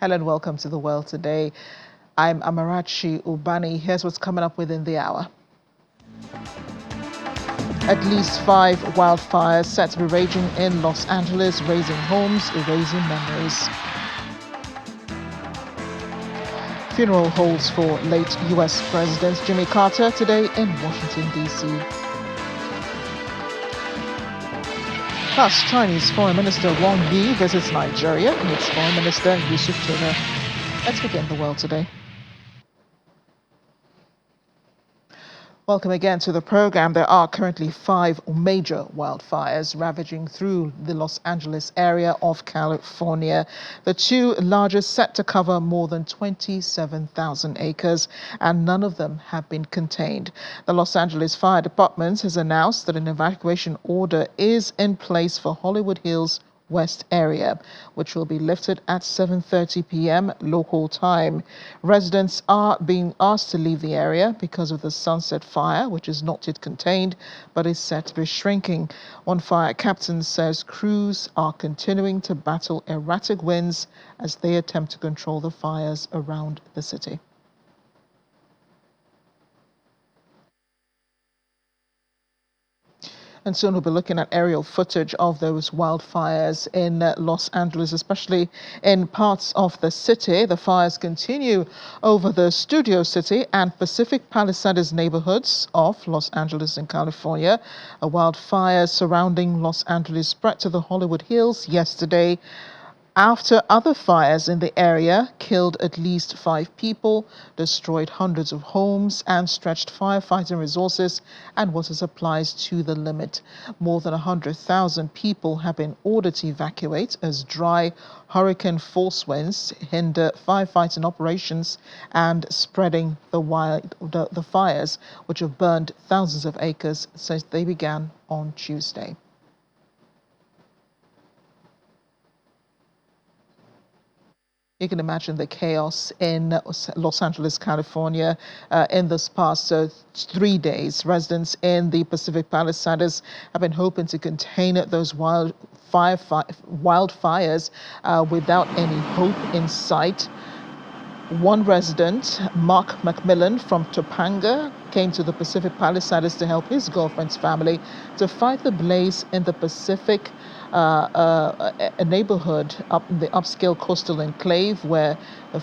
Hello and welcome to The World Today. I'm Amarachi Ubani. Here's what's coming up within the hour. At least 5 wildfires set to be raging in Los Angeles, raising homes, erasing memories. Funeral holds for late U.S. President Jimmy Carter today in Washington, D.C. Plus, Chinese Foreign Minister Wang Yi visits Nigeria and its Foreign Minister Yusuf Tuna. Let's begin The World Today. Welcome again to the program. There are currently 5 major wildfires ravaging through the Los Angeles area of California. The 2 largest set to cover more than 27,000 acres, and none of them have been contained. The Los Angeles Fire Department has announced that an evacuation order is in place for Hollywood Hills West area, which will be lifted at 7:30 p.m. local time. Residents are being asked to leave the area because of the Sunset Fire, which is not yet contained, but is set to be shrinking. One fire captain says crews are continuing to battle erratic winds as they attempt to control the fires around the city. And soon we'll be looking at aerial footage of those wildfires in Los Angeles, especially in parts of the city. The fires continue over the Studio City and Pacific Palisades neighborhoods of Los Angeles in California. A wildfire surrounding Los Angeles spread to the Hollywood Hills yesterday, after other fires in the area killed at least 5 people, destroyed hundreds of homes, and stretched firefighting resources and water supplies to the limit. More than 100,000 people have been ordered to evacuate as dry hurricane force winds hinder firefighting operations and spreading the fires, which have burned thousands of acres since they began on Tuesday. You can imagine the chaos in Los Angeles, California, in this past 3 days. Residents in the Pacific Palisades have been hoping to contain those wildfires without any hope in sight. One resident, Mark McMillan from Topanga, came to the Pacific Palisades to help his girlfriend's family to fight the blaze in the Pacific a neighborhood up in the upscale coastal enclave where the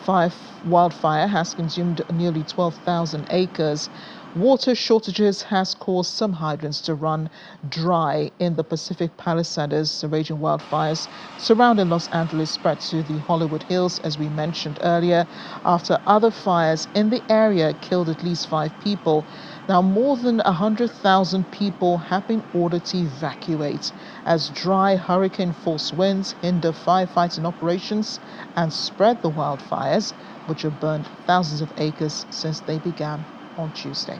wildfire has consumed nearly 12,000 acres. Water shortages has caused some hydrants to run dry in the Pacific Palisades. The raging wildfires surrounding Los Angeles spread to the Hollywood Hills, as we mentioned earlier, after other fires in the area killed at least 5 people. Now, more than 100,000 people have been ordered to evacuate as dry hurricane force winds hinder firefighting operations and spread the wildfires, which have burned thousands of acres since they began on Tuesday.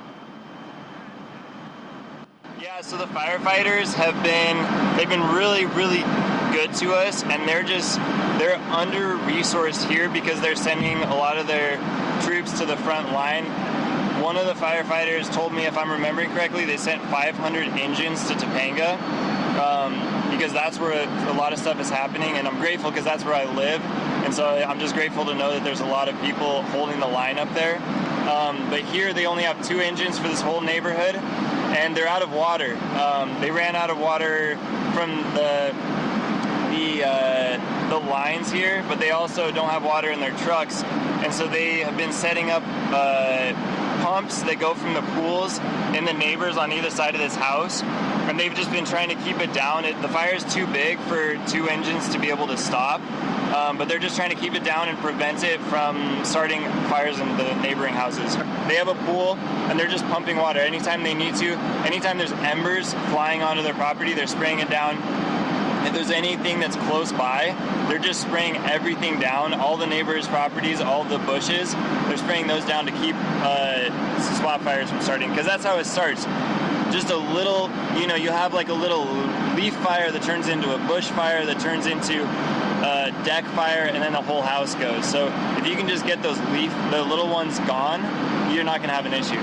Yeah, so the firefighters they've been really, really good to us, and they're under-resourced here because they're sending a lot of their troops to the front line. One of the firefighters told me, if I'm remembering correctly, they sent 500 engines to Topanga because that's where a lot of stuff is happening, and I'm grateful because that's where I live, and so I'm just grateful to know that there's a lot of people holding the line up there. But here they only have 2 engines for this whole neighborhood, and they're out of water. They ran out of water from the lines here, but they also don't have water in their trucks, and so they have been setting up pumps that go from the pools in the neighbors on either side of this house, and they've just been trying to keep it down. The fire is too big for 2 engines to be able to stop, but they're just trying to keep it down and prevent it from starting fires in the neighboring houses. They have a pool, and they're just pumping water anytime they need to. Anytime there's embers flying onto their property, they're spraying it down. If there's anything that's close by, they're just spraying everything down. All the neighbors' properties, all the bushes, they're spraying those down to keep spot fires from starting, because that's how it starts. Just a little, you have like a little leaf fire that turns into a bush fire that turns into a deck fire, and then the whole house goes. So if you can just get the little ones gone, you're not going to have an issue.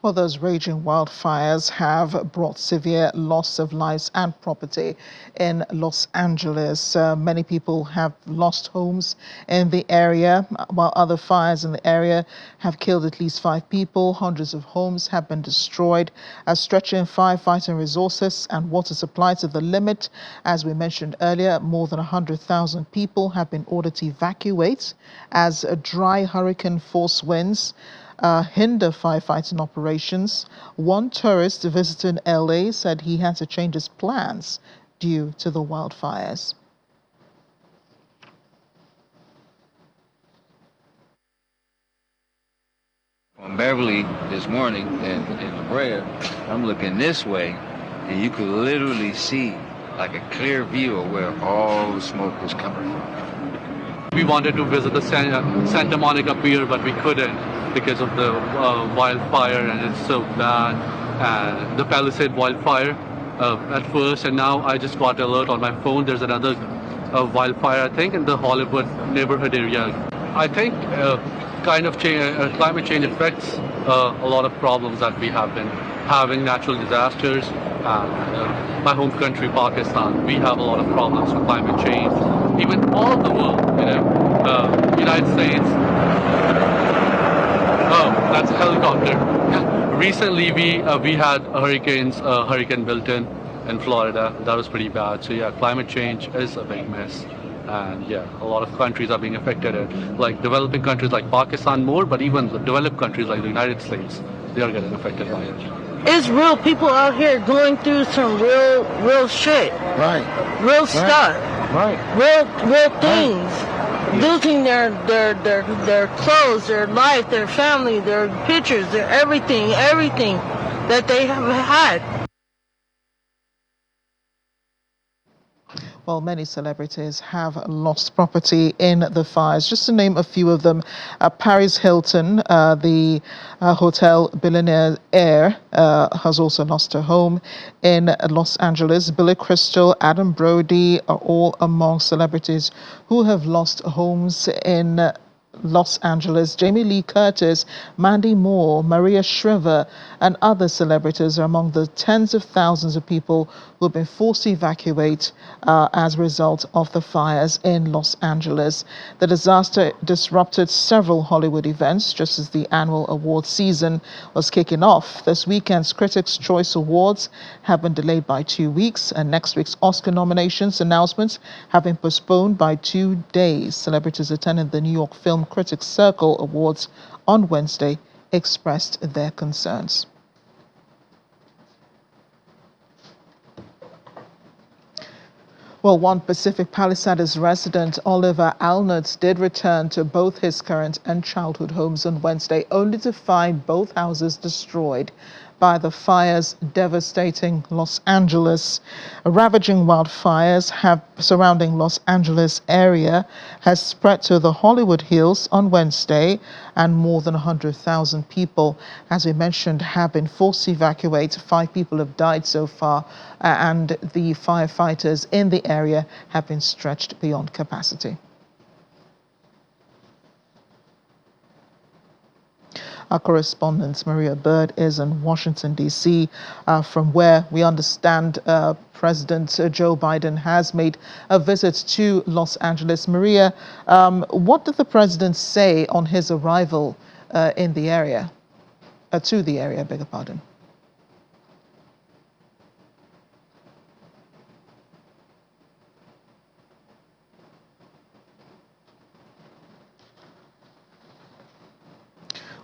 Well, those raging wildfires have brought severe loss of lives and property in Los Angeles. Many people have lost homes in the area, while other fires in the area have killed at least 5 people. Hundreds of homes have been destroyed, stretching firefighting resources and water supply to the limit. As we mentioned earlier, more than 100,000 people have been ordered to evacuate as dry hurricane force winds hinder firefighting operations. One tourist visiting LA said he had to change his plans due to the wildfires. On Beverly this morning in La Brea, I'm looking this way, and you could literally see like a clear view of where all the smoke was coming from. We wanted to visit the Santa Monica Pier, but we couldn't because of the wildfire, and it's so bad. The Palisade wildfire at first, and now I just got alert on my phone. There's another wildfire, I think, in the Hollywood neighborhood area. I think climate change affects a lot of problems that we have been having, natural disasters. My home country, Pakistan, we have a lot of problems with climate change. Even all of the world, United States. Oh, that's a helicopter. Recently, we had Hurricane Milton in Florida. That was pretty bad. So yeah, climate change is a big mess. And yeah, a lot of countries are being affected. Like developing countries like Pakistan more, but even the developed countries like the United States, they are getting affected by it. It's real people out here going through some real shit. Right. Real stuff. Right. Real things. Losing their clothes, their life, their family, their pictures, their everything that they have had. Well, many celebrities have lost property in the fires. Just to name a few of them, Paris Hilton, the hotel billionaire heir, has also lost her home in Los Angeles. Billy Crystal, Adam Brody are all among celebrities who have lost homes in Los Angeles. Jamie Lee Curtis, Mandy Moore, Maria Shriver, and other celebrities are among the tens of thousands of people who have been forced to evacuate as a result of the fires in Los Angeles. The disaster disrupted several Hollywood events just as the annual award season was kicking off. This weekend's Critics' Choice Awards have been delayed by 2 weeks, and next week's Oscar nominations announcements have been postponed by 2 days. Celebrities attending the New York Film Critics Circle Awards on Wednesday expressed their concerns. Well, one Pacific Palisades resident, Oliver Alnert, did return to both his current and childhood homes on Wednesday, only to find both houses destroyed by the fires devastating Los Angeles. Ravaging wildfires surrounding Los Angeles area has spread to the Hollywood Hills on Wednesday, and more than 100,000 people, as we mentioned, have been forced to evacuate. 5 people have died so far, and the firefighters in the area have been stretched beyond capacity. Our correspondent Maria Bird is in Washington, D.C., from where we understand President Joe Biden has made a visit to Los Angeles. Maria, what did the president say on his arrival in the area, to the area, beg your pardon?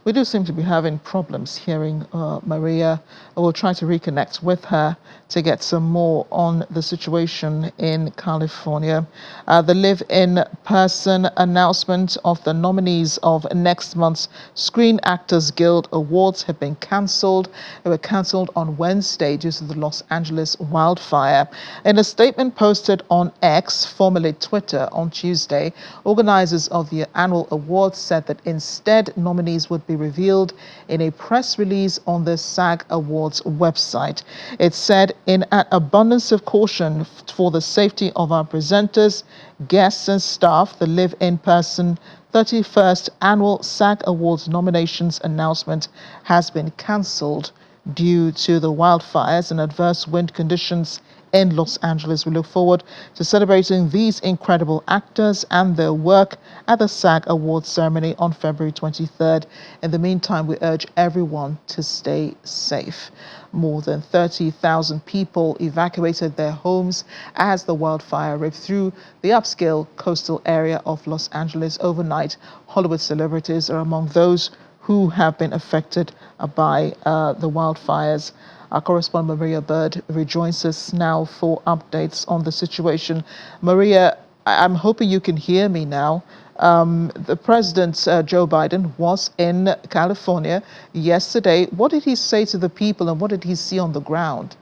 We do seem to be having problems hearing Maria. We'll try to reconnect with her to get some more on the situation in California. The live-in person announcement of the nominees of next month's Screen Actors Guild Awards have been cancelled. They were cancelled on Wednesday due to the Los Angeles wildfire. In a statement posted on X, formerly Twitter, on Tuesday, organizers of the annual awards said that instead nominees would be revealed in a press release on the SAG Awards website. It said, in an abundance of caution for the safety of our presenters, guests and staff, the Live in Person 31st Annual SAG Awards nominations announcement has been cancelled due to the wildfires and adverse wind conditions in Los Angeles. We look forward to celebrating these incredible actors and their work at the SAG Awards ceremony on February 23rd. In the meantime, we urge everyone to stay safe. More than 30,000 people evacuated their homes as the wildfire ripped through the upscale coastal area of Los Angeles overnight. Hollywood celebrities are among those who have been affected by the wildfires. Our correspondent Maria Bird rejoins us now for updates on the situation. Maria, I'm hoping you can hear me now. The President, Joe Biden, was in California yesterday. What did he say to the people and what did he see on the ground?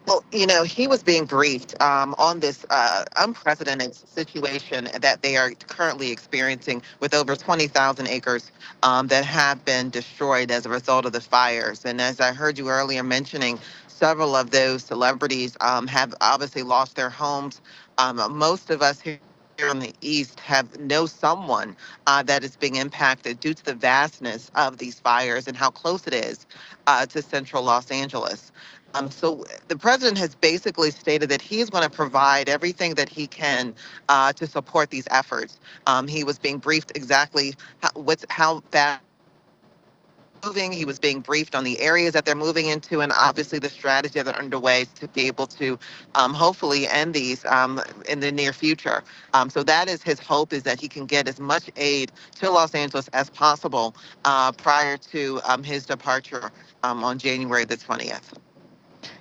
Well, he was being briefed on this unprecedented situation that they are currently experiencing with over 20,000 acres that have been destroyed as a result of the fires. And as I heard you earlier mentioning, several of those celebrities have obviously lost their homes. Most of us here in the East have know someone that is being impacted due to the vastness of these fires and how close it is to central Los Angeles. So the president has basically stated that he is going to provide everything that he can to support these efforts. He was being briefed exactly how fast moving. He was being briefed on the areas that they're moving into, and obviously the strategy that are underway to be able to hopefully end these in the near future. So that is his hope, is that he can get as much aid to Los Angeles as possible prior to his departure on January the 20th.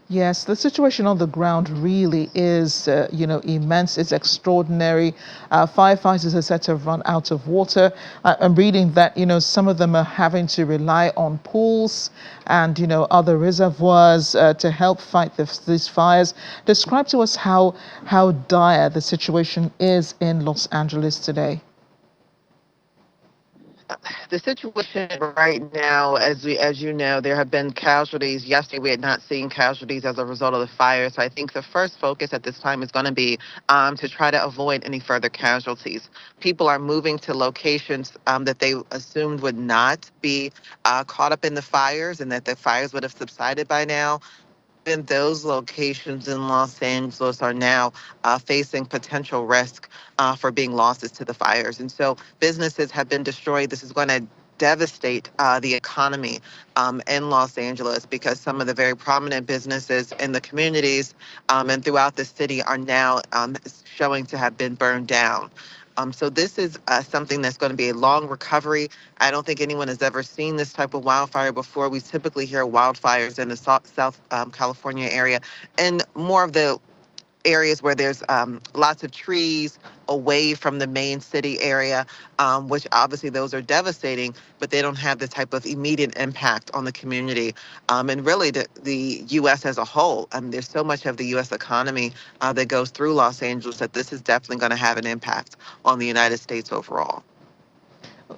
Yes, the situation on the ground really is, immense. It's extraordinary. Firefighters are said to have run out of water. I'm reading that, some of them are having to rely on pools and, other reservoirs to help fight these fires. Describe to us how dire the situation is in Los Angeles today. The situation right now, as you know, there have been casualties. Yesterday, we had not seen casualties as a result of the fire. So I think the first focus at this time is going to be to try to avoid any further casualties. People are moving to locations that they assumed would not be caught up in the fires and that the fires would have subsided by now. In those locations in Los Angeles are now facing potential risk for being losses to the fires. And so businesses have been destroyed. This is going to devastate the economy in Los Angeles, because some of the very prominent businesses in the communities and throughout the city are now showing to have been burned down. So this is something that's going to be a long recovery. I don't think anyone has ever seen this type of wildfire before. We typically hear wildfires in the South California area and more of the areas where there's lots of trees away from the main city area, which obviously those are devastating, but they don't have the type of immediate impact on the community and really the U.S. as a whole. There's so much of the U.S. economy that goes through Los Angeles that this is definitely going to have an impact on the United States overall.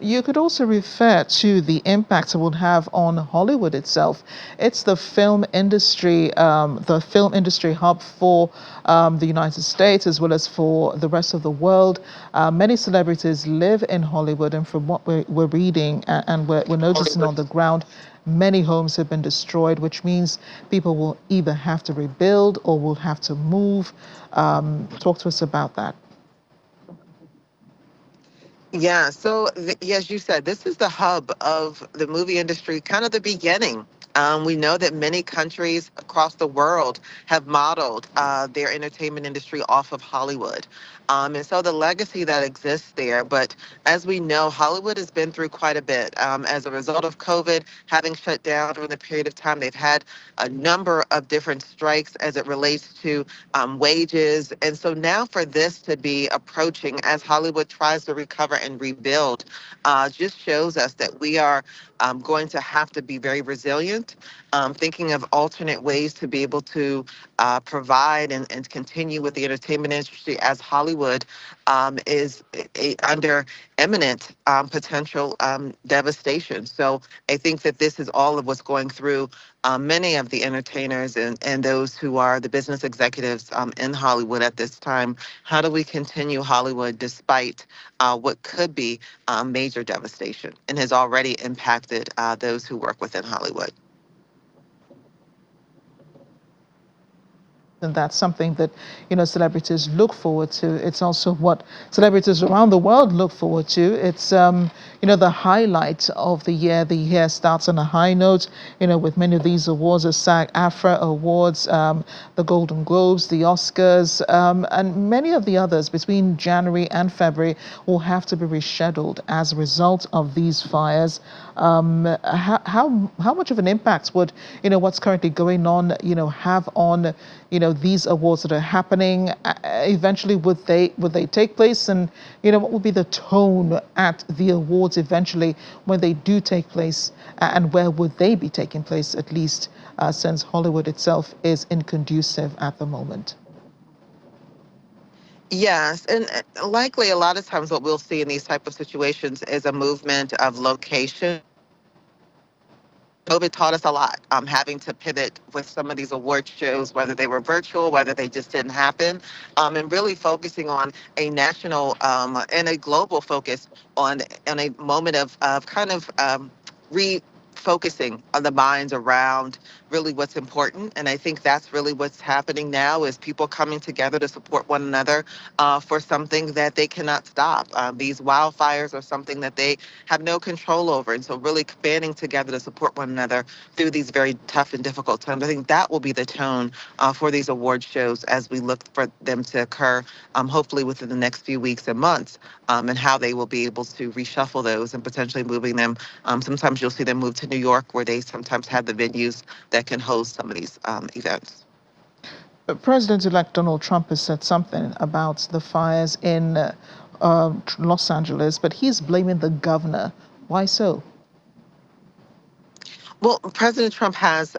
You could also refer to the impact it would have on Hollywood itself. It's the film industry hub for the United States as well as for the rest of the world. Many celebrities live in Hollywood, and from what we're reading and we're noticing on the ground, many homes have been destroyed, which means people will either have to rebuild or will have to move. Talk to us about that. Yeah, so as you said, this is the hub of the movie industry, kind of the beginning. We know that many countries across the world have modeled their entertainment industry off of Hollywood. And so the legacy that exists there. But as we know, Hollywood has been through quite a bit. As a result of COVID having shut down during the period of time, they've had a number of different strikes as it relates to wages. And so now for this to be approaching as Hollywood tries to recover and rebuild just shows us that we are going to have to be very resilient entertainment, thinking of alternate ways to be able to provide and continue with the entertainment industry as Hollywood is under imminent potential devastation. So I think that this is all of what's going through many of the entertainers and those who are the business executives in Hollywood at this time. How do we continue Hollywood despite what could be major devastation and has already impacted those who work within Hollywood? And that's something that, celebrities look forward to. It's also what celebrities around the world look forward to. It's, the highlight of the year. The year starts on a high note, with many of these awards, the SAG-AFTRA Awards, the Golden Globes, the Oscars, and many of the others between January and February will have to be rescheduled as a result of these fires. How much of an impact would, what's currently going on, have on, these awards that are happening? Eventually, would they take place? And, what would be the tone at the awards eventually when they do take place? And where would they be taking place, at least since Hollywood itself is inconducive at the moment? Yes, and likely a lot of times what we'll see in these type of situations is a movement of location. COVID taught us a lot, having to pivot with some of these award shows, whether they were virtual, whether they just didn't happen, and really focusing on a national and a global focus on a moment of kind of refocusing on the minds around really what's important. And I think that's really what's happening now is people coming together to support one another for something that they cannot stop. These wildfires are something that they have no control over. And so really banding together to support one another through these very tough and difficult times. I think that will be the tone for these award shows as we look for them to occur, hopefully within the next few weeks and months, and how they will be able to reshuffle those and potentially moving them. Sometimes you'll see them move to New York, where they sometimes have the venues that can host some of these events. President-elect Donald Trump has said something about the fires in Los Angeles, but he's blaming the governor. Why so? Well, President Trump has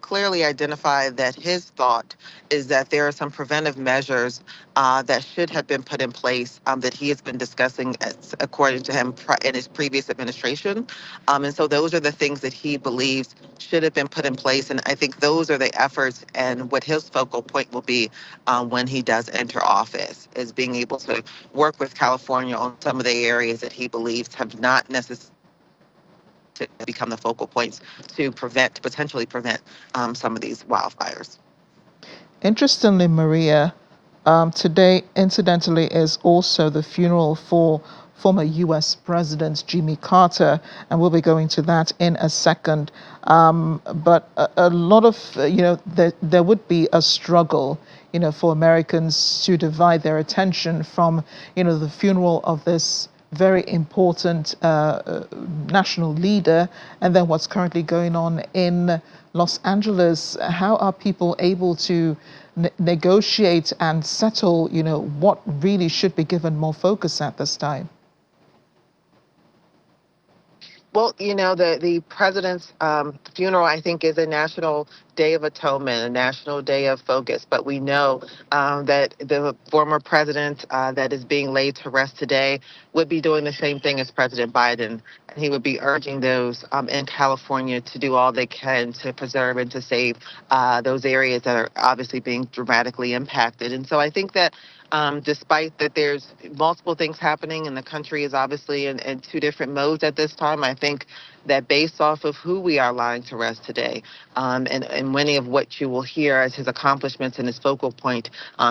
clearly identified that his thought is that there are some preventive measures that should have been put in place that he has been discussing, according to him, in his previous administration. And so those are the things that he believes should have been put in place. And I think those are the efforts and what his focal point will be when he does enter office, is being able to work with California on some of the areas that he believes have not necessarily to become the focal points to potentially prevent some of these wildfires. Interestingly, Maria, today, incidentally, is also the funeral for former U.S. President Jimmy Carter, and we'll be going to that in a second. But a lot of, there would be a struggle, for Americans to divide their attention from, the funeral of this very important national leader, and then what's currently going on in Los Angeles. How are people able to negotiate and settle, what really should be given more focus at this time? Well, the president's funeral, I think, is a national day of atonement, a national day of focus. But we know that the former president that is being laid to rest today would be doing the same thing as President Biden. And he would be urging those in California to do all they can to preserve and to save those areas that are obviously being dramatically impacted. And so I think that despite that there's multiple things happening and the country is obviously in two different modes at this time, I think that based off of who we are lying to rest today, and many of what you will hear as his accomplishments and his focal point,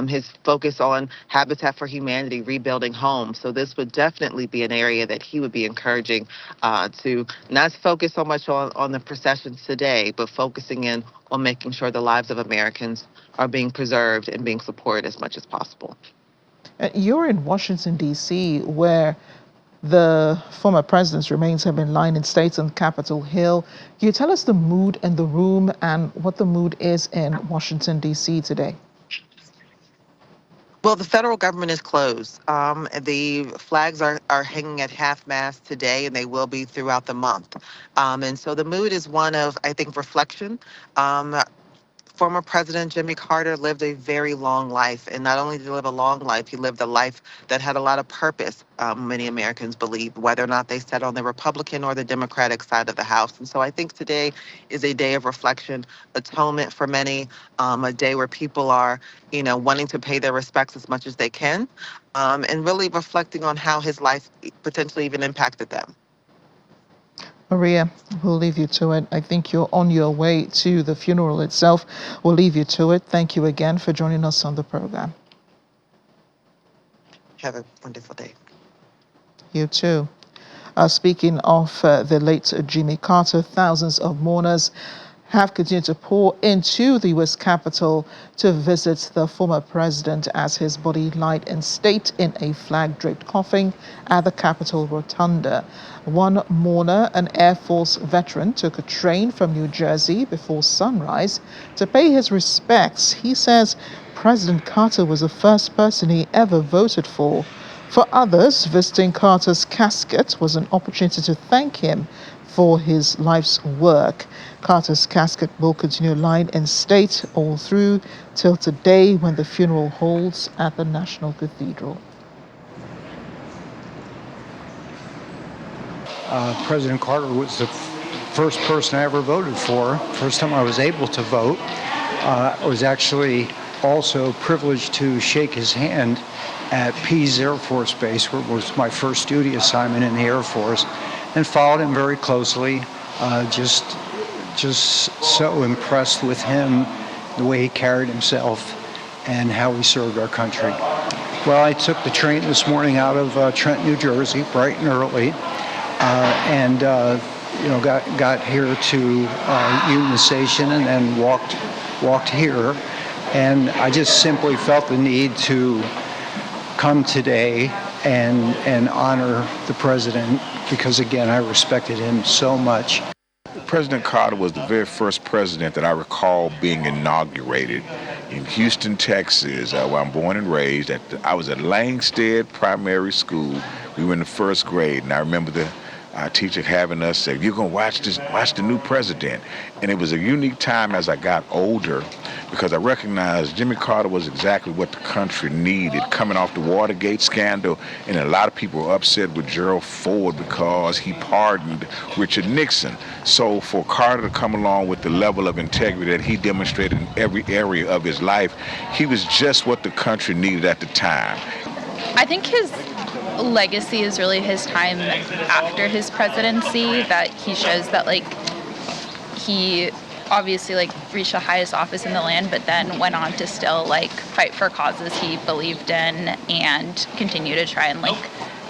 his focus on Habitat for Humanity, rebuilding homes. So this would definitely be an area that he would be encouraging to not focus so much on the processions today, but focusing in on making sure the lives of Americans are being preserved and being supported as much as possible. You're in Washington, D.C., where the former president's remains have been lying in state on Capitol Hill. Can you tell us the mood in the room and what the mood is in Washington, D.C. today? Well, the federal government is closed. The flags are hanging at half-mast today, and they will be throughout the month. And so the mood is one of, I think, reflection. Um, Former President Jimmy Carter lived a very long life. And not only did he live a long life, he lived a life that had a lot of purpose, many Americans believe, whether or not they sat on the Republican or the Democratic side of the House. And so I think today is a day of reflection, atonement for many, a day where people are, wanting to pay their respects as much as they can, and really reflecting on how his life potentially even impacted them. Maria, we'll leave you to it. I think you're on your way to the funeral itself. We'll leave you to it. Thank you again for joining us on the program. Have a wonderful day. You too. Speaking of the late Jimmy Carter, thousands of mourners have continued to pour into the U.S. Capitol to visit the former president as his body lied in state in a flag-draped coffin at the Capitol Rotunda. One mourner, an Air Force veteran, took a train from New Jersey before sunrise to pay his respects. He says President Carter was the first person he ever voted for. For others, visiting Carter's casket was an opportunity to thank him for his life's work. Carter's casket will continue lying in state all through till today when the funeral holds at the National Cathedral. President Carter was the first person I ever voted for. First time I was able to vote. I was actually also privileged to shake his hand at Pease Air Force Base, where it was my first duty assignment in the Air Force, and followed him very closely. Just so impressed with him, the way he carried himself and how he served our country. Well, I took the train this morning out of Trent, New Jersey, bright and early, and got here to Union Station and then walked here. And I just simply felt the need to come today and honor the president because, again, I respected him so much. President Carter was the very first president that I recall being inaugurated in Houston, Texas, where I'm born and raised. I was at Langstead Primary School. We were in the first grade, and I remember our teacher having us say, "You're gonna watch the new president." And it was a unique time as I got older, because I recognized Jimmy Carter was exactly what the country needed, coming off the Watergate scandal, and a lot of people were upset with Gerald Ford because he pardoned Richard Nixon. So for Carter to come along with the level of integrity that he demonstrated in every area of his life, he was just what the country needed at the time. I think his legacy is really his time after his presidency, that he shows that he obviously reached the highest office in the land, but then went on to still fight for causes he believed in and continue to try and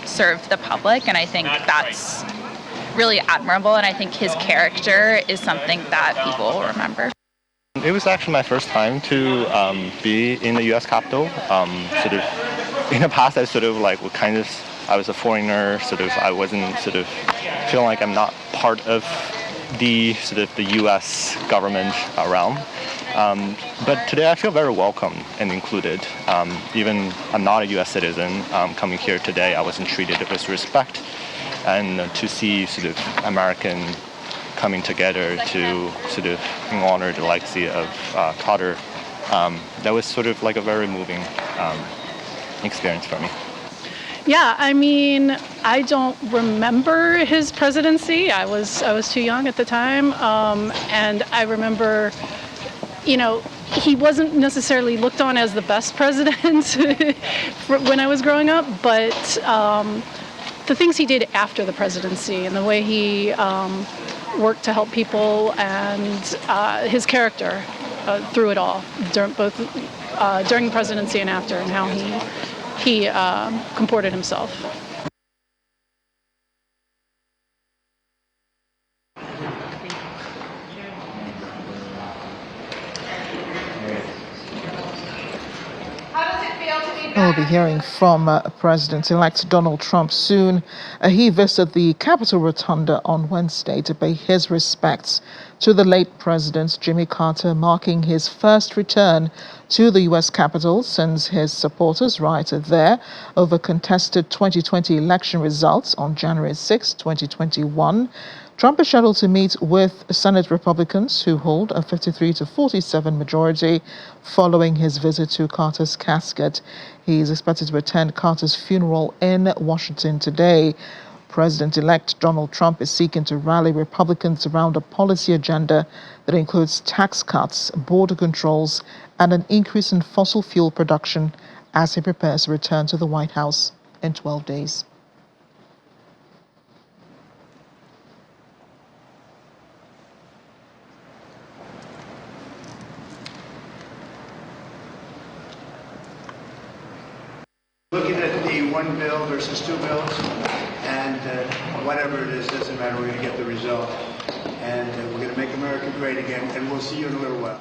serve the public. And I think that's really admirable, and I think his character is something that people will remember. It was actually my first time to be in the U.S. Capitol. In the past, I I was a foreigner. I wasn't feeling like I'm not part of the U.S. government realm. But today, I feel very welcome and included. Even I'm not a U.S. citizen. Coming here today, I wasn't treated with respect, and to see American coming together to honor the legacy of Carter, that was a very moving experience for me. Yeah, I mean, I don't remember his presidency. I was too young at the time, and I remember, he wasn't necessarily looked on as the best president when I was growing up, but the things he did after the presidency and the way he worked to help people and his character through it all, during the presidency and after, and how he comported himself. How does it feel to be We'll be hearing from President-elect Donald Trump soon. He visited the Capitol Rotunda on Wednesday to pay his respects to the late President Jimmy Carter, marking his first return to the U.S. Capitol since his supporters rioted there over contested 2020 election results on January 6, 2021. Trump is scheduled to meet with Senate Republicans who hold a 53-47 majority following his visit to Carter's casket. He is expected to attend Carter's funeral in Washington today. President-elect Donald Trump is seeking to rally Republicans around a policy agenda that includes tax cuts, border controls, and an increase in fossil fuel production as he prepares to return to the White House in 12 days. Looking at the one bill versus two bills, and whatever it is, doesn't matter, we're going to get the result. And we're going to make America great again, and we'll see you in a little while.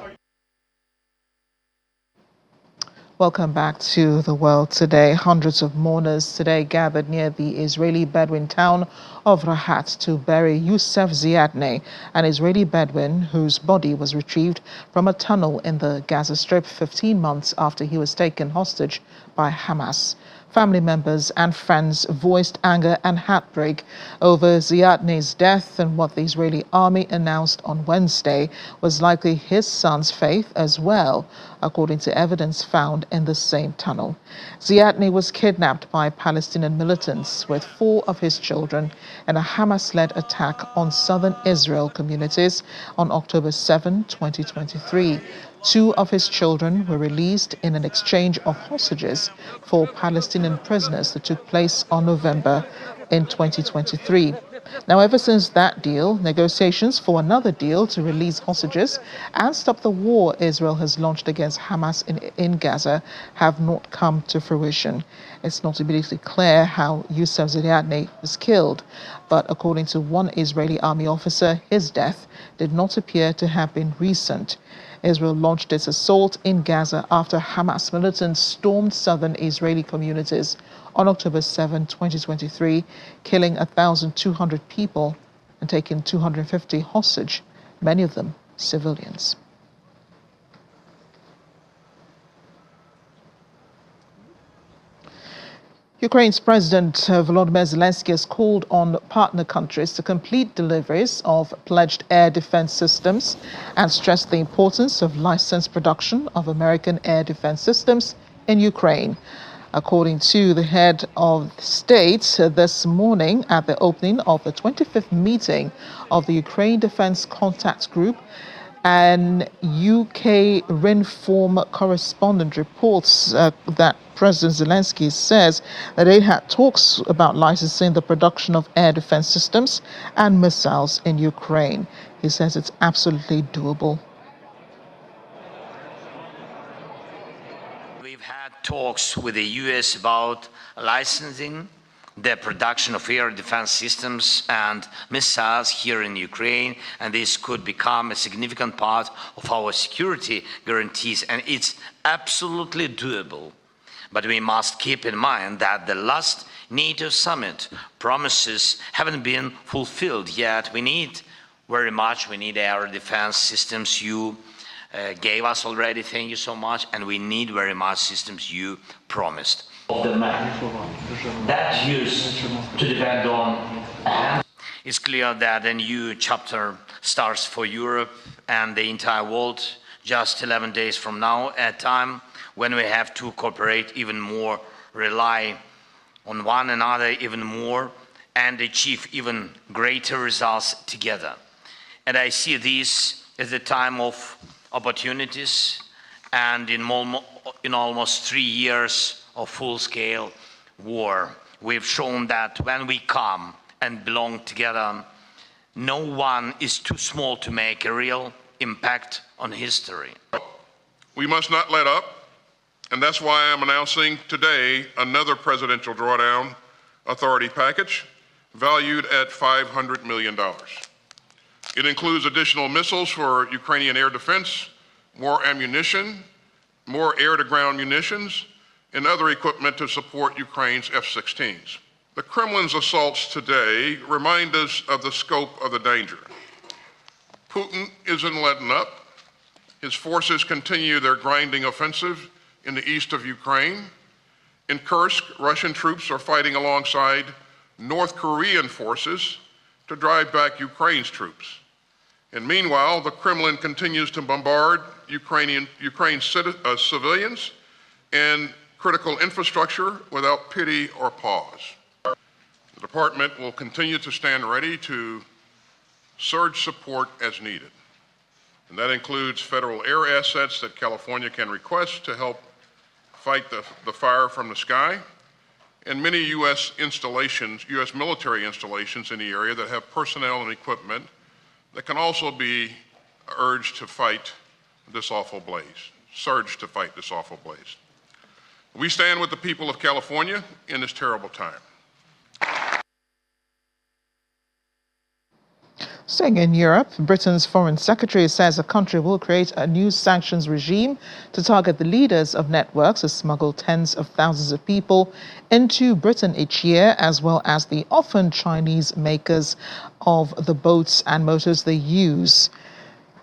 Welcome back to The World Today. Hundreds of mourners today gathered near the Israeli Bedouin town of Rahat to bury Youssef Ziadneh, an Israeli Bedouin whose body was retrieved from a tunnel in the Gaza Strip 15 months after he was taken hostage by Hamas. Family members and friends voiced anger and heartbreak over Ziadneh's death and what the Israeli army announced on Wednesday was likely his son's fate as well, according to evidence found in the same tunnel. Ziadneh was kidnapped by Palestinian militants with 4 of his children in a Hamas-led attack on southern Israel communities on October 7, 2023. 2 of his children were released in an exchange of hostages for Palestinian prisoners that took place on November in 2023. Now, ever since that deal, negotiations for another deal to release hostages and stop the war Israel has launched against Hamas in Gaza have not come to fruition. It's not immediately clear how Youssef Ziadneh was killed, but according to one Israeli army officer, his death did not appear to have been recent. Israel launched its assault in Gaza after Hamas militants stormed southern Israeli communities on October 7, 2023, killing 1,200 people and taking 250 hostage, many of them civilians. Ukraine's President Volodymyr Zelensky has called on partner countries to complete deliveries of pledged air defense systems and stressed the importance of licensed production of American air defense systems in Ukraine. According to the head of state this morning at the opening of the 25th meeting of the Ukraine Defense Contact Group, an UK Rinform correspondent reports that President Zelensky says that they had talks about licensing the production of air defense systems and missiles in Ukraine. He says it's absolutely doable. We've had talks with the US about licensing the production of air defense systems and missiles here in Ukraine, and this could become a significant part of our security guarantees, and it's absolutely doable. But we must keep in mind that the last NATO summit promises haven't been fulfilled yet. We need air defense systems. You gave us already, thank you so much, and we need very much systems you promised. That used to depend on. It's clear that a new chapter starts for Europe and the entire world just 11 days from now, at a time when we have to cooperate even more, rely on one another even more, and achieve even greater results together. And I see this as a time of opportunities, and in almost 3 years of full-scale war, we've shown that when we come and belong together, no one is too small to make a real impact on history. We must not let up, and that's why I'm announcing today another presidential drawdown authority package valued at $500 million. It includes additional missiles for Ukrainian air defense, more ammunition, more air-to-ground munitions, and other equipment to support Ukraine's F-16s. The Kremlin's assaults today remind us of the scope of the danger. Putin isn't letting up. His forces continue their grinding offensive in the east of Ukraine. In Kursk, Russian troops are fighting alongside North Korean forces to drive back Ukraine's troops. And meanwhile, the Kremlin continues to bombard Ukrainian civilians and critical infrastructure without pity or pause. The department will continue to stand ready to surge support as needed. And that includes federal air assets that California can request to help fight the fire from the sky, and many U.S. military installations in the area that have personnel and equipment that can also be urged to fight this awful blaze, surge to fight this awful blaze. We stand with the people of California in this terrible time. Staying in Europe, Britain's Foreign Secretary says the country will create a new sanctions regime to target the leaders of networks that smuggle tens of thousands of people into Britain each year, as well as the often Chinese makers of the boats and motors they use.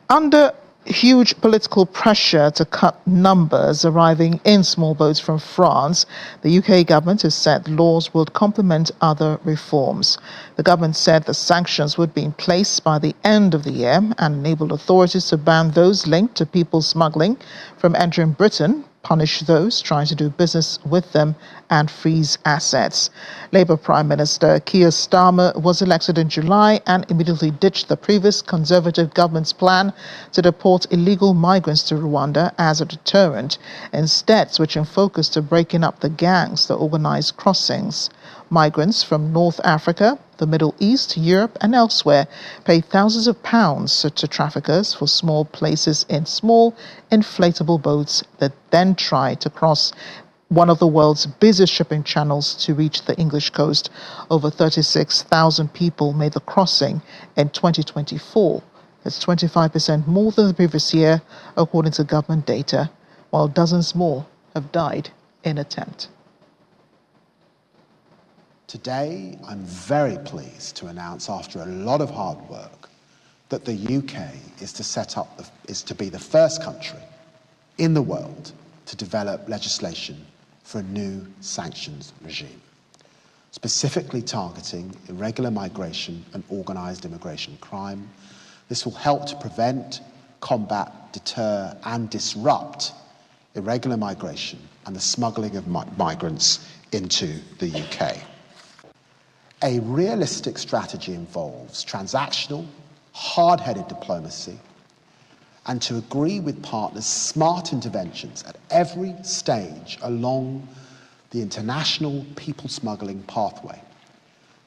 Under huge political pressure to cut numbers arriving in small boats from France, the UK government has said laws would complement other reforms. The government said the sanctions would be in place by the end of the year and enable authorities to ban those linked to people smuggling from entering Britain, punish those trying to do business with them, and freeze assets. Labour Prime Minister Keir Starmer was elected in July and immediately ditched the previous Conservative government's plan to deport illegal migrants to Rwanda as a deterrent, instead switching focus to breaking up the gangs that organise crossings. Migrants from North Africa, the Middle East, Europe and elsewhere pay thousands of pounds to traffickers for small places in small inflatable boats that then try to cross one of the world's busiest shipping channels to reach the English coast. Over 36,000 people made the crossing in 2024. That's 25% more than the previous year, according to government data, while dozens more have died in attempt. Today, I'm very pleased to announce, after a lot of hard work, that the UK is to be the first country in the world to develop legislation for a new sanctions regime, specifically targeting irregular migration and organised immigration crime. This will help to prevent, combat, deter and disrupt irregular migration and the smuggling of migrants into the UK. A realistic strategy involves transactional, hard-headed diplomacy and to agree with partners smart interventions at every stage along the international people smuggling pathway.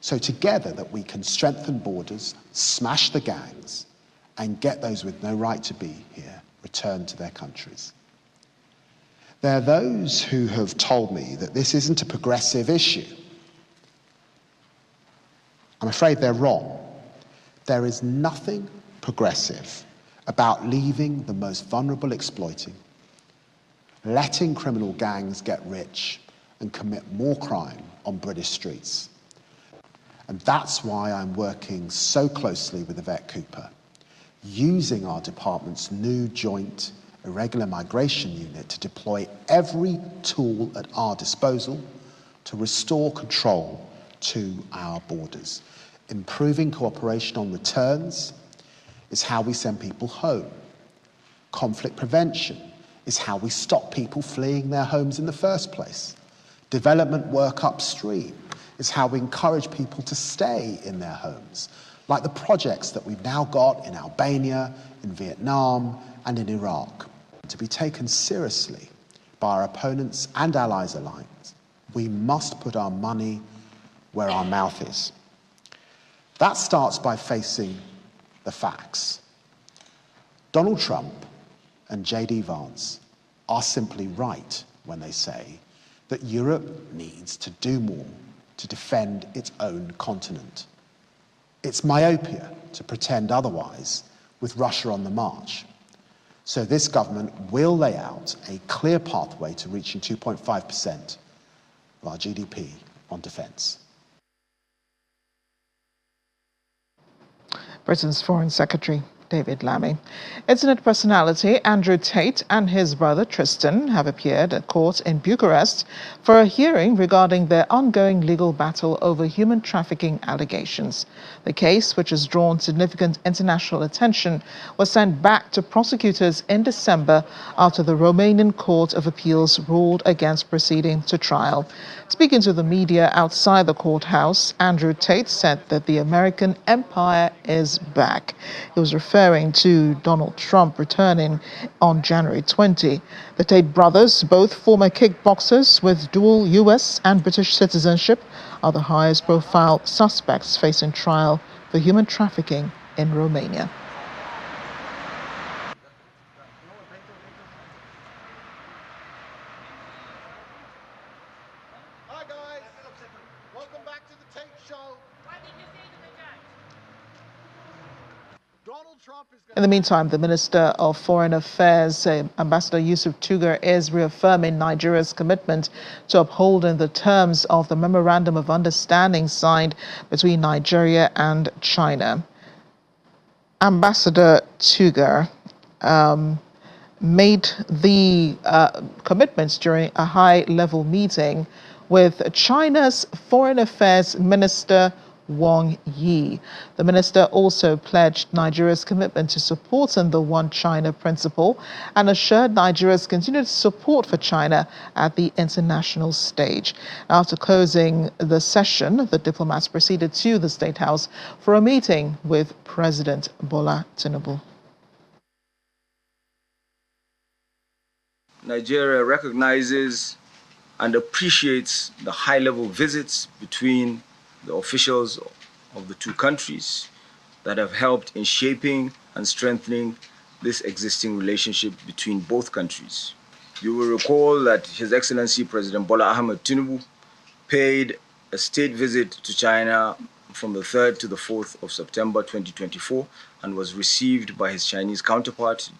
So together that we can strengthen borders, smash the gangs and get those with no right to be here returned to their countries. There are those who have told me that this isn't a progressive issue. I'm afraid they're wrong. There is nothing progressive about leaving the most vulnerable exploiting, letting criminal gangs get rich and commit more crime on British streets. And that's why I'm working so closely with Yvette Cooper, using our department's new joint irregular migration unit to deploy every tool at our disposal to restore control to our borders. Improving cooperation on returns is how we send people home. Conflict prevention is how we stop people fleeing their homes in the first place. Development work upstream is how we encourage people to stay in their homes, like the projects that we've now got in Albania, in Vietnam, and in Iraq. To be taken seriously by our opponents and allies alike, we must put our money where our mouth is. That starts by facing the facts. Donald Trump and J.D. Vance are simply right when they say that Europe needs to do more to defend its own continent. It's myopia to pretend otherwise with Russia on the march. So this government will lay out a clear pathway to reaching 2.5% of our GDP on defence. Britain's Foreign Secretary David Lammy. Internet personality Andrew Tate and his brother Tristan have appeared at court in Bucharest for a hearing regarding their ongoing legal battle over human trafficking allegations. The case, which has drawn significant international attention, was sent back to prosecutors in December after the Romanian Court of Appeals ruled against proceeding to trial. Speaking to the media outside the courthouse, Andrew Tate said that the American empire is back. He was referring to Donald Trump returning on January 20. The Tate brothers, both former kickboxers with dual U.S. and British citizenship, are the highest profile suspects facing trial for human trafficking in Romania. Hi guys, welcome back to the Tate Show. Donald Trump is In the meantime, the Minister of Foreign Affairs, Ambassador Yusuf Tugar, is reaffirming Nigeria's commitment to upholding the terms of the Memorandum of Understanding signed between Nigeria and China. Ambassador Tugar made the commitments during a high-level meeting with China's Foreign Affairs Minister Wang Yi. The minister also pledged Nigeria's commitment to supporting the One China principle and assured Nigeria's continued support for China at the international stage. After closing the session, the diplomats proceeded to the State House for a meeting with President Bola Tinubu. Nigeria recognizes and appreciates the high-level visits between the officials of the two countries that have helped in shaping and strengthening this existing relationship between both countries. You will recall that His Excellency President Bola Ahmed Tinubu paid a state visit to China from the 3rd to the 4th of September 2024 and was received by his Chinese counterpart,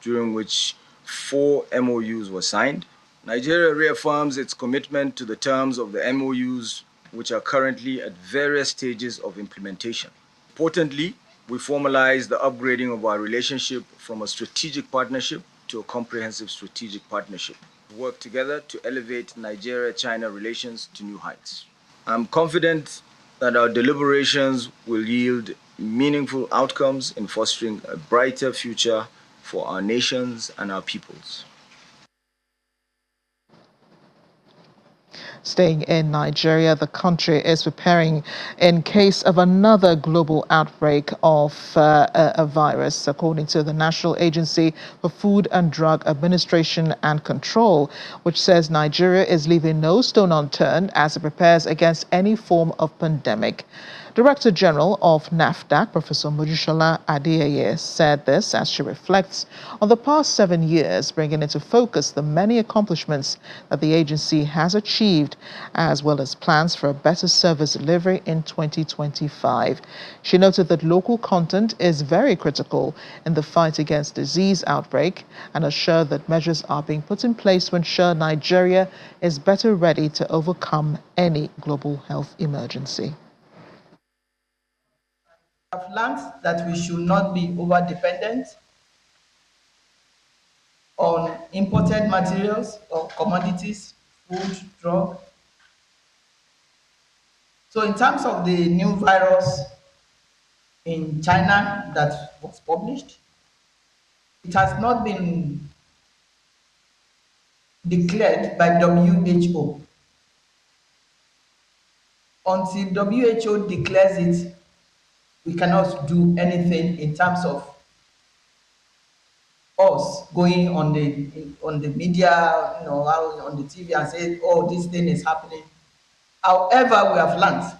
during which 4 MOUs were signed. Nigeria reaffirms its commitment to the terms of the MOUs, which are currently at various stages of implementation. Importantly, we formalize the upgrading of our relationship from a strategic partnership to a comprehensive strategic partnership. We work together to elevate Nigeria-China relations to new heights. I'm confident that our deliberations will yield meaningful outcomes in fostering a brighter future for our nations and our peoples. Staying in Nigeria, the country is preparing in case of another global outbreak of a virus, according to the National Agency for Food and Drug Administration and Control, which says Nigeria is leaving no stone unturned as it prepares against any form of pandemic. Director General of NAFDAC, Professor Mojisola Adeyeye, said this as she reflects on the past 7 years, bringing into focus the many accomplishments that the agency has achieved, as well as plans for a better service delivery in 2025. She noted that local content is very critical in the fight against disease outbreak and assured that measures are being put in place to ensure Nigeria is better ready to overcome any global health emergency. Have learned that we should not be over-dependent on imported materials or commodities, food, drug. So in terms of the new virus in China that was published, it has not been declared by WHO. Until WHO declares it, we cannot do anything in terms of us going on the media, on the TV and say, oh, this thing is happening. However, we have learned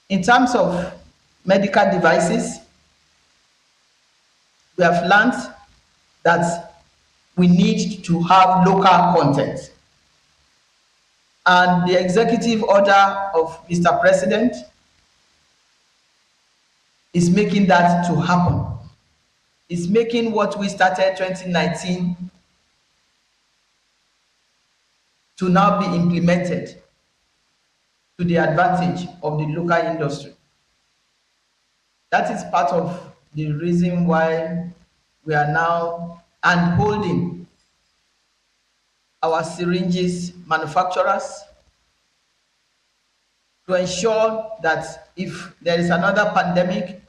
in terms of medical devices, we have learned that we need to have local content. And the executive order of Mr. President is making that to happen. is making what we started 2019 to now be implemented to the advantage of the local industry. That is part of the reason why we are now handholding our syringes manufacturers to ensure that if there is another pandemic,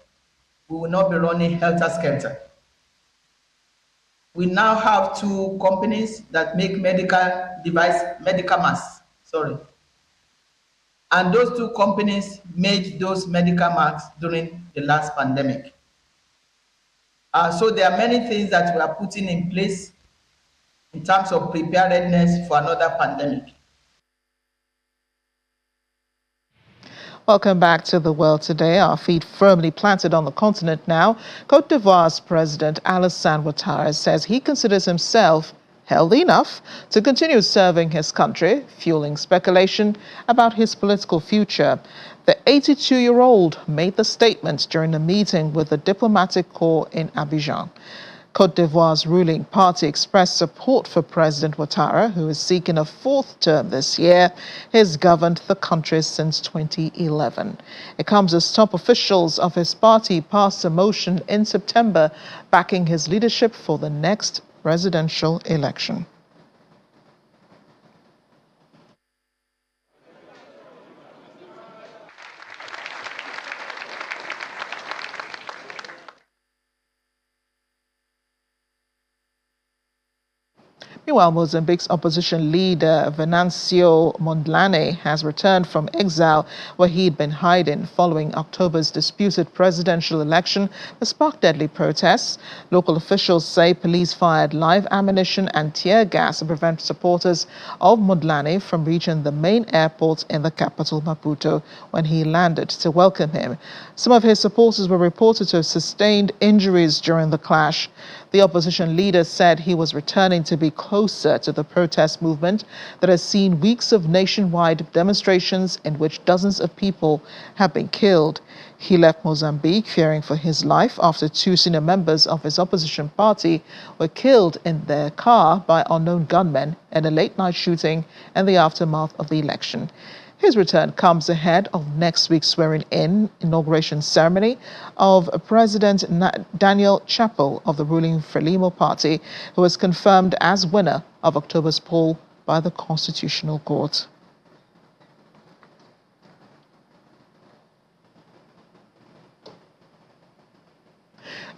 we will not be running helter-skelter. We now have two companies that make medical masks, and those two companies made those medical masks during the last pandemic. So there are many things that we are putting in place in terms of preparedness for another pandemic. Welcome back to the world today. Our feet firmly planted on the continent now. Cote d'Ivoire's President Alassane Ouattara says he considers himself healthy enough to continue serving his country, fueling speculation about his political future. The 82-year-old made the statement during a meeting with the diplomatic corps in Abidjan. Cote d'Ivoire's ruling party expressed support for President Ouattara, who is seeking a fourth term this year. He has governed the country since 2011. It comes as top officials of his party passed a motion in September backing his leadership for the next presidential election. Meanwhile, Mozambique's opposition leader Venancio Mondlane has returned from exile where he'd been hiding following October's disputed presidential election that sparked deadly protests. Local officials say police fired live ammunition and tear gas to prevent supporters of Mondlane from reaching the main airport in the capital, Maputo, when he landed to welcome him. Some of his supporters were reported to have sustained injuries during the clash. The opposition leader said he was returning to be closer to the protest movement that has seen weeks of nationwide demonstrations in which dozens of people have been killed. He left Mozambique fearing for his life after two senior members of his opposition party were killed in their car by unknown gunmen in a late-night shooting in the aftermath of the election. His return comes ahead of next week's swearing-in inauguration ceremony of President Daniel Chapo of the ruling Frelimo party, who was confirmed as winner of October's poll by the Constitutional Court.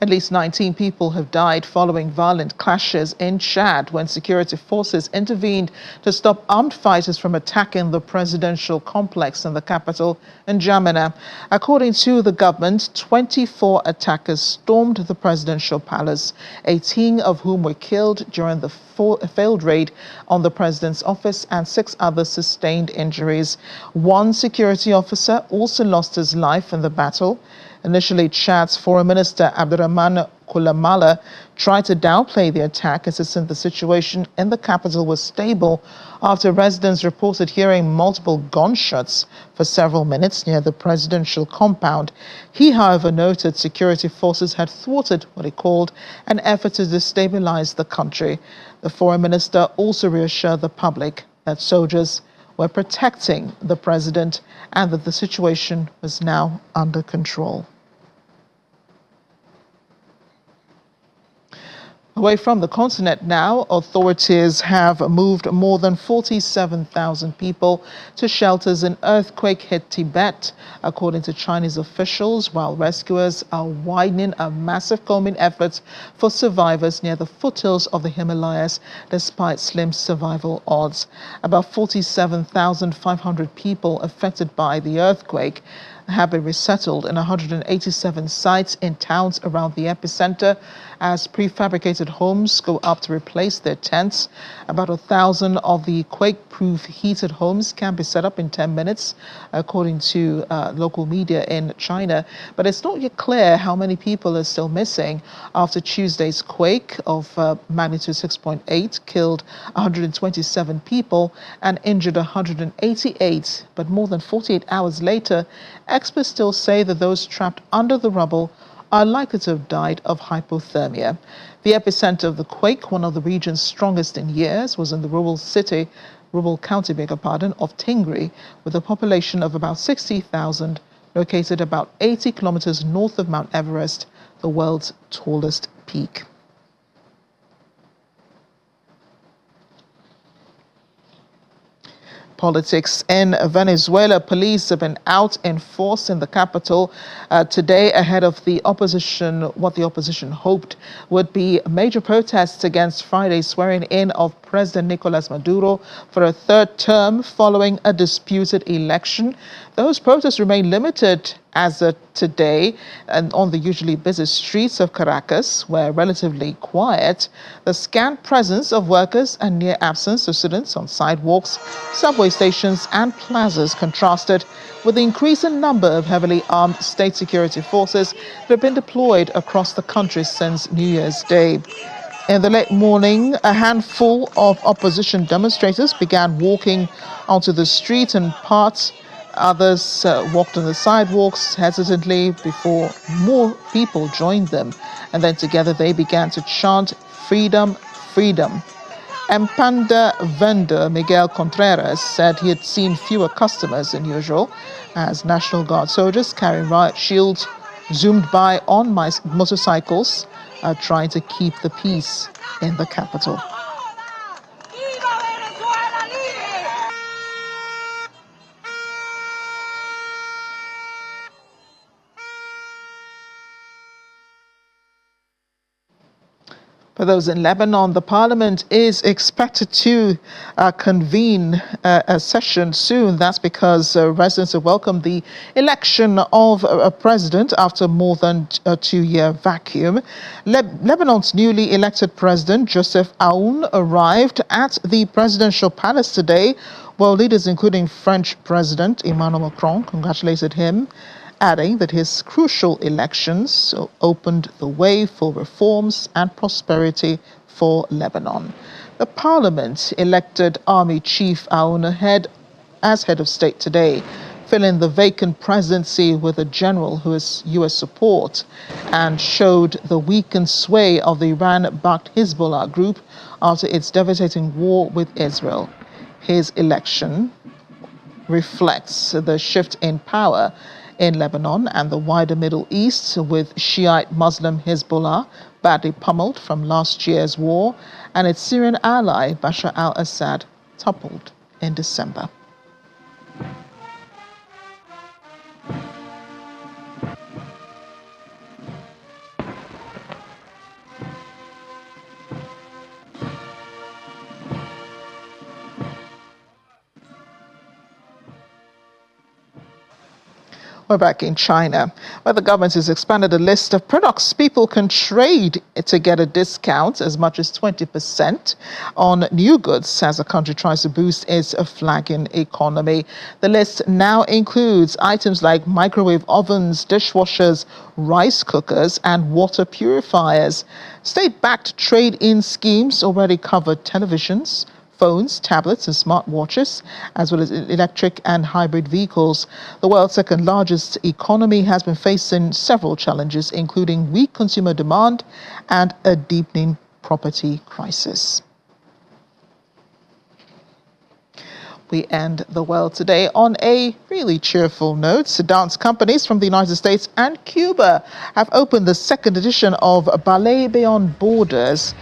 At least 19 people have died following violent clashes in Chad when security forces intervened to stop armed fighters from attacking the presidential complex in the capital, N'Djamena. According to the government, 24 attackers stormed the presidential palace, 18 of whom were killed during the failed raid on the president's office, and 6 others sustained injuries. One security officer also lost his life in the battle. Initially, Chad's Foreign Minister Abdurrahman Koulamala tried to downplay the attack, insisting the situation in the capital was stable after residents reported hearing multiple gunshots for several minutes near the presidential compound. He, however, noted security forces had thwarted what he called an effort to destabilize the country. The Foreign Minister also reassured the public that soldiers were protecting the president and that the situation was now under control. Away from the continent now, authorities have moved more than 47,000 people to shelters in earthquake-hit Tibet, according to Chinese officials, while rescuers are widening a massive combing effort for survivors near the foothills of the Himalayas, despite slim survival odds. About 47,500 people affected by the earthquake have been resettled in 187 sites in towns around the epicenter as prefabricated homes go up to replace their tents. About 1,000 of the quake-proof heated homes can be set up in 10 minutes, according to local media in China. But it's not yet clear how many people are still missing after Tuesday's quake of magnitude 6.8 killed 127 people and injured 188. But more than 48 hours later, experts still say that those trapped under the rubble are likely to have died of hypothermia. The epicenter of the quake, one of the region's strongest in years, was in the rural county, of Tingri, with a population of about 60,000, located about 80 kilometers north of Mount Everest, the world's tallest peak. Politics in Venezuela. Police have been out in force in the capital today ahead of what the opposition hoped would be major protests against Friday's swearing in of President Nicolas Maduro for a third term following a disputed election. Those protests remain limited as of today and on the usually busy streets of Caracas, where relatively quiet. The scant presence of workers and near absence of students on sidewalks, subway stations and plazas contrasted with the increasing number of heavily armed state security forces that have been deployed across the country since New Year's Day. In the late morning, a handful of opposition demonstrators began walking onto the street and parts. Others walked on the sidewalks hesitantly before more people joined them. And then together they began to chant, "Freedom, freedom." Empanda vendor Miguel Contreras said he had seen fewer customers than usual as National Guard soldiers carrying riot shields zoomed by on motorcycles, trying to keep the peace in the capital. For those in Lebanon, the parliament is expected to convene a session soon. That's because residents have welcomed the election of a president after more than a 2-year vacuum. Lebanon's newly elected president, Joseph Aoun, arrived at the presidential palace today, while leaders including French President Emmanuel Macron congratulated him, adding that his crucial elections opened the way for reforms and prosperity for Lebanon. The parliament elected Army Chief Aoun as head of state today, filling the vacant presidency with a general who has U.S. support, and showed the weakened sway of the Iran-backed Hezbollah group after its devastating war with Israel. His election reflects the shift in power in Lebanon and the wider Middle East, with Shiite Muslim Hezbollah badly pummeled from last year's war and its Syrian ally Bashar al-Assad toppled in December. We're back in China, where the government has expanded a list of products people can trade to get a discount as much as 20% on new goods as the country tries to boost its flagging economy. The list now includes items like microwave ovens, dishwashers, rice cookers, and water purifiers. State-backed trade-in schemes already covered televisions, phones, tablets, and smartwatches, as well as electric and hybrid vehicles. The world's second largest economy has been facing several challenges, including weak consumer demand and a deepening property crisis. We end the world today on a really cheerful note. Dance companies from the United States and Cuba have opened the second edition of Ballet Beyond Borders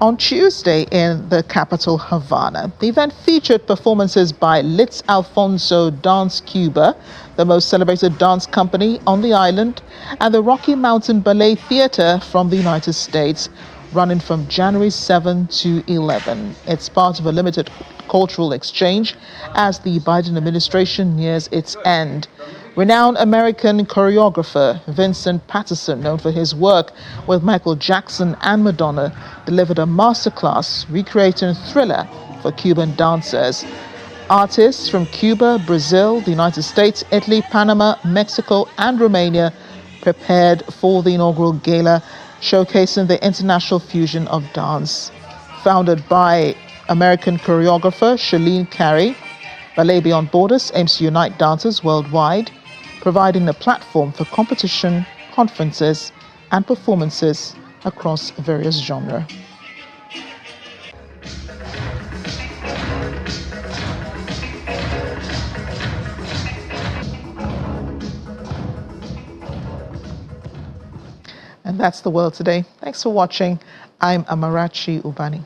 on Tuesday in the capital, Havana. The event featured performances by Litz Alfonso Dance Cuba, the most celebrated dance company on the island, and the Rocky Mountain Ballet Theatre from the United States, running from January 7 to 11. It's part of a limited cultural exchange as the Biden administration nears its end. Renowned American choreographer Vincent Patterson, known for his work with Michael Jackson and Madonna, delivered a masterclass recreating Thriller for Cuban dancers. Artists from Cuba, Brazil, the United States, Italy, Panama, Mexico, and Romania prepared for the inaugural gala, showcasing the international fusion of dance. Founded by American choreographer Shalene Carey, Ballet Beyond Borders aims to unite dancers worldwide, providing a platform for competition conferences, and performances across various genres. And that's the world today. Thanks for watching. I'm Amarachi Ubani.